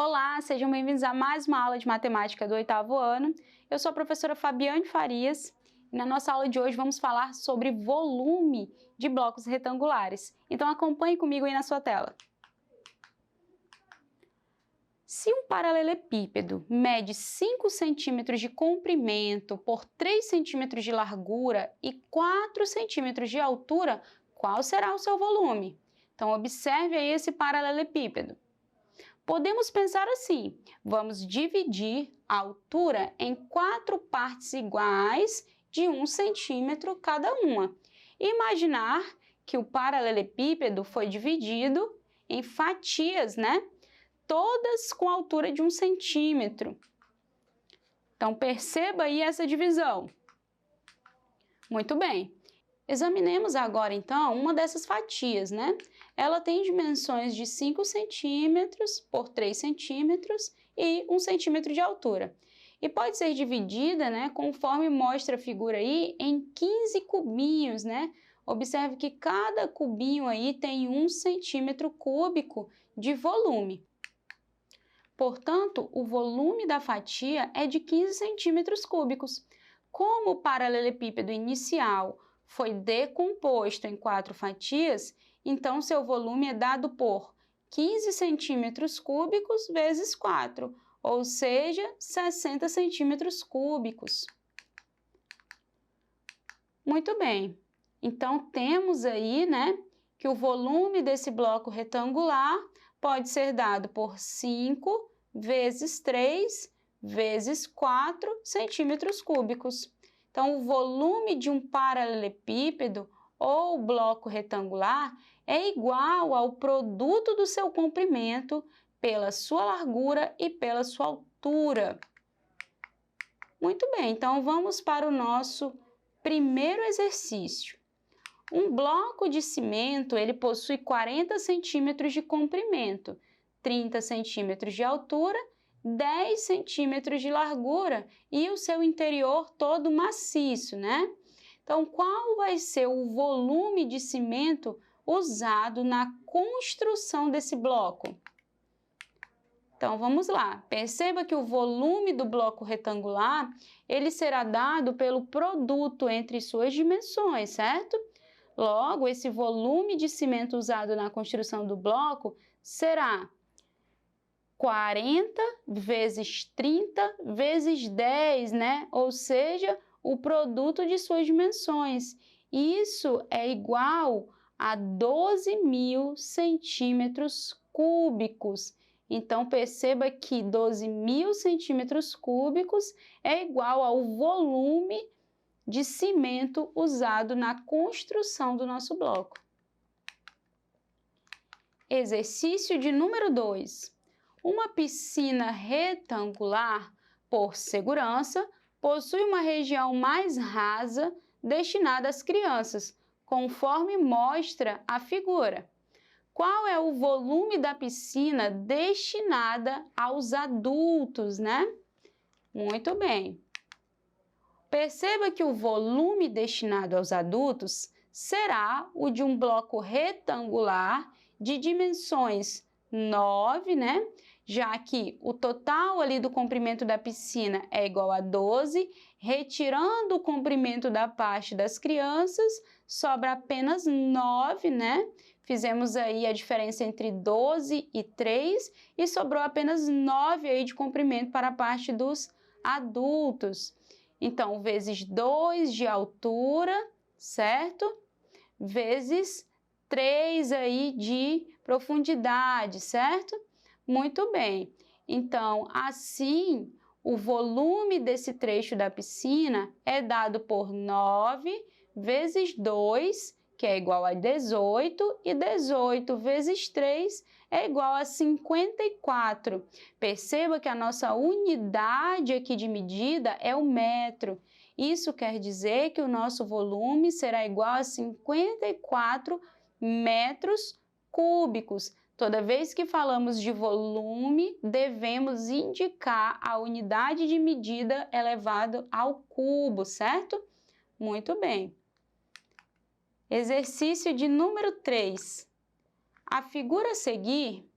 Olá, sejam bem-vindos a mais uma aula de matemática do 8º ano. Eu sou a professora Fabiane Farias e na nossa aula de hoje vamos falar sobre volume de blocos retangulares. Então acompanhe comigo aí na sua tela. Se um paralelepípedo mede 5 centímetros de comprimento por 3 centímetros de largura e 4 centímetros de altura, qual será o seu volume? Então observe aí esse paralelepípedo. Podemos pensar assim, vamos dividir a altura em 4 partes iguais de 1 centímetro cada uma. Imaginar que o paralelepípedo foi dividido em fatias, né? Todas com altura de 1 centímetro. Então, perceba aí essa divisão. Muito bem. Examinemos agora, então, uma dessas fatias, né? Ela tem dimensões de 5 centímetros por 3 centímetros e 1 centímetro de altura. E pode ser dividida, né, conforme mostra a figura aí, em 15 cubinhos, né? Observe que cada cubinho aí tem 1 centímetro cúbico de volume. Portanto, o volume da fatia é de 15 centímetros cúbicos. Como o paralelepípedo inicial foi decomposto em 4 fatias, então seu volume é dado por 15 centímetros cúbicos vezes 4, ou seja, 60 centímetros cúbicos. Muito bem, então temos aí, né, que o volume desse bloco retangular pode ser dado por 5 vezes 3 vezes 4 centímetros cúbicos. Então, o volume de um paralelepípedo ou bloco retangular é igual ao produto do seu comprimento pela sua largura e pela sua altura. Muito bem, então vamos para o nosso primeiro exercício. Um bloco de cimento, ele possui 40 centímetros de comprimento, 30 centímetros de altura, 10 centímetros de largura e o seu interior todo maciço, né? Então, qual vai ser o volume de cimento usado na construção desse bloco? Então, vamos lá. Perceba que o volume do bloco retangular, ele será dado pelo produto entre suas dimensões, certo? Logo, esse volume de cimento usado na construção do bloco será 40 vezes 30 vezes 10, né? Ou seja, o produto de suas dimensões. Isso é igual a 12.000 centímetros cúbicos. Então, perceba que 12.000 centímetros cúbicos é igual ao volume de cimento usado na construção do nosso bloco. Exercício de número 2. Uma piscina retangular, por segurança, possui uma região mais rasa destinada às crianças, conforme mostra a figura. Qual é o volume da piscina destinada aos adultos, né? Muito bem. Perceba que o volume destinado aos adultos será o de um bloco retangular de dimensões 9, né? Já que o total ali do comprimento da piscina é igual a 12, retirando o comprimento da parte das crianças, sobra apenas 9, né? Fizemos aí a diferença entre 12 e 3 e sobrou apenas 9 aí de comprimento para a parte dos adultos. Então, vezes 2 de altura, certo? Vezes 3 aí de profundidade, certo? Muito bem. Então, assim, o volume desse trecho da piscina é dado por 9 vezes 2, que é igual a 18, e 18 vezes 3 é igual a 54. Perceba que a nossa unidade aqui de medida é o metro. Isso quer dizer que o nosso volume será igual a 54 metros cúbicos. Toda vez que falamos de volume, devemos indicar a unidade de medida elevado ao cubo, certo? Muito bem. Exercício de número 3. A figura a seguir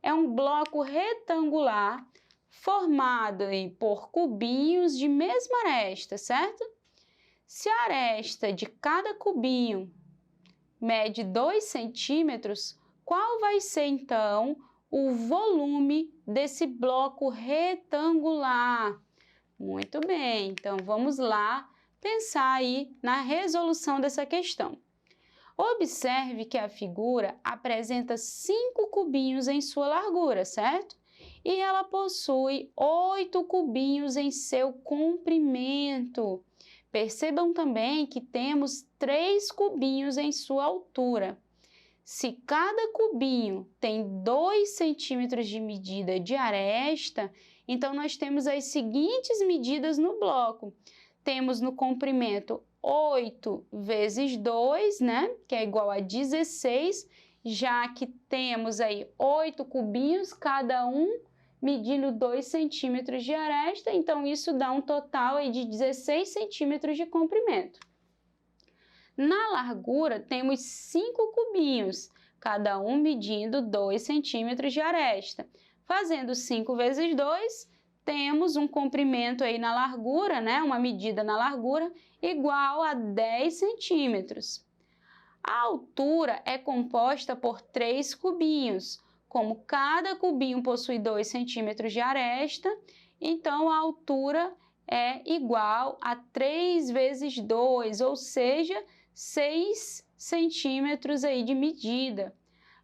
é um bloco retangular formado por cubinhos de mesma aresta, certo? Se a aresta de cada cubinho mede 2 centímetros, qual vai ser, então, o volume desse bloco retangular? Muito bem, então vamos lá pensar aí na resolução dessa questão. Observe que a figura apresenta 5 cubinhos em sua largura, certo? E ela possui 8 cubinhos em seu comprimento. Percebam também que temos 3 cubinhos em sua altura. Se cada cubinho tem 2 centímetros de medida de aresta, então nós temos as seguintes medidas no bloco. Temos no comprimento 8 vezes 2, né? Que é igual a 16, já que temos aí 8 cubinhos, cada um medindo 2 centímetros de aresta, então isso dá um total aí de 16 centímetros de comprimento. Na largura, temos 5 cubinhos, cada um medindo 2 centímetros de aresta. Fazendo 5 vezes 2, temos um comprimento aí na largura, né? Uma medida na largura igual a 10 centímetros. A altura é composta por 3 cubinhos. Como cada cubinho possui 2 centímetros de aresta, então a altura é igual a 3 vezes 2, ou seja, 6 centímetros aí de medida.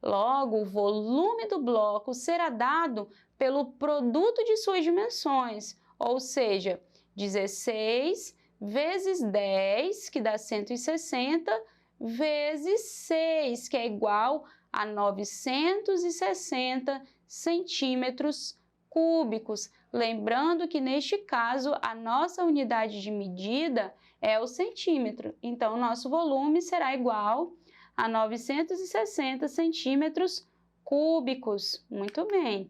Logo, o volume do bloco será dado pelo produto de suas dimensões, ou seja, 16 vezes 10, que dá 160, vezes 6, que é igual a 960 centímetros cúbicos. Lembrando que, neste caso, a nossa unidade de medida é o centímetro. Então, o nosso volume será igual a 960 centímetros cúbicos. Muito bem.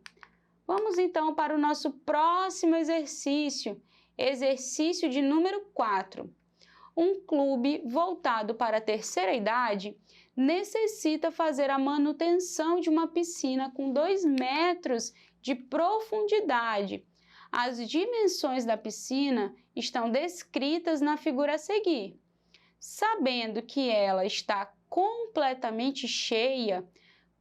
Vamos, então, para o nosso próximo exercício. Exercício de número 4. Um clube voltado para a terceira idade necessita fazer a manutenção de uma piscina com 2 metros de profundidade. As dimensões da piscina estão descritas na figura a seguir. Sabendo que ela está completamente cheia,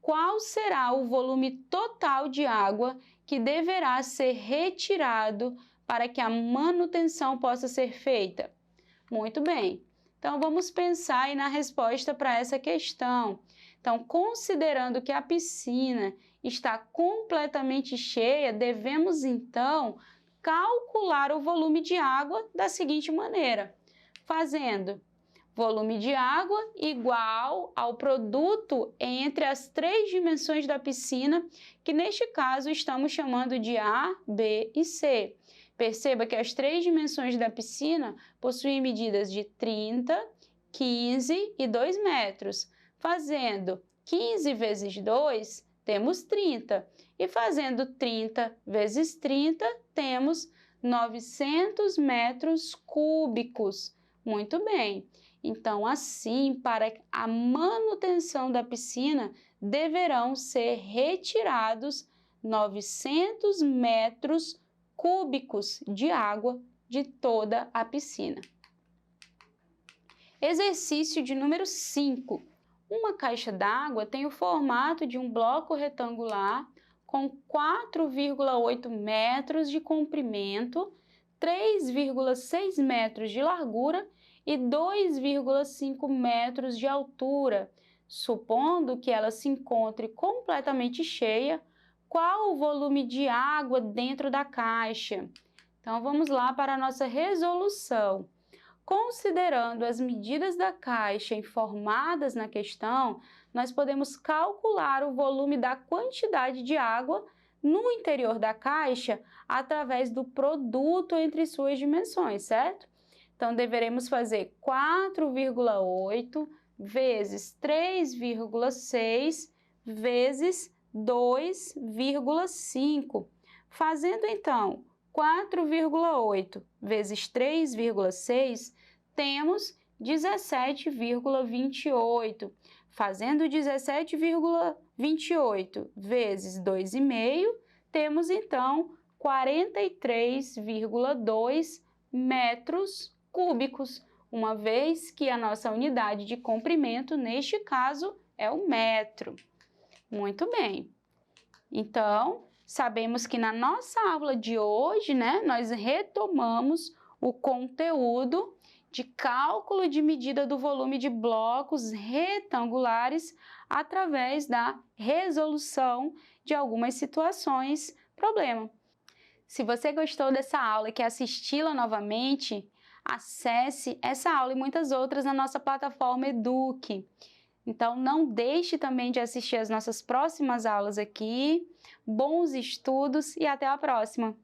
qual será o volume total de água que deverá ser retirado para que a manutenção possa ser feita? Muito bem. Então, vamos pensar aí na resposta para essa questão. Então, considerando que a piscina está completamente cheia, devemos, então, calcular o volume de água da seguinte maneira, fazendo volume de água igual ao produto entre as 3 dimensões da piscina, que neste caso estamos chamando de A, B e C. Perceba que as 3 dimensões da piscina possuem medidas de 30, 15 e 2 metros. Fazendo 15 vezes 2, temos 30. E fazendo 30 vezes 30, temos 900 metros cúbicos. Muito bem. Então, assim, para a manutenção da piscina, deverão ser retirados 900 metros cúbicos de água de toda a piscina. Exercício de número 5. Uma caixa d'água tem o formato de um bloco retangular com 4,8 metros de comprimento, 3,6 metros de largura e 2,5 metros de altura. Supondo que ela se encontre completamente cheia, qual o volume de água dentro da caixa? Então, vamos lá para a nossa resolução. Considerando as medidas da caixa informadas na questão, nós podemos calcular o volume da quantidade de água no interior da caixa através do produto entre suas dimensões, certo? Então, deveremos fazer 4,8 vezes 3,6 vezes 2,5. Fazendo, então, 4,8 vezes 3,6, temos 17,28. Fazendo 17,28 vezes 2,5, temos então 43,2 metros cúbicos, uma vez que a nossa unidade de comprimento, neste caso, é o metro. Muito bem. Então, sabemos que na nossa aula de hoje, nós retomamos o conteúdo de cálculo de medida do volume de blocos retangulares através da resolução de algumas situações problema. Se você gostou dessa aula e quer assisti-la novamente, acesse essa aula e muitas outras na nossa plataforma Eduque. Então, não deixe também de assistir as nossas próximas aulas aqui. Bons estudos e até a próxima!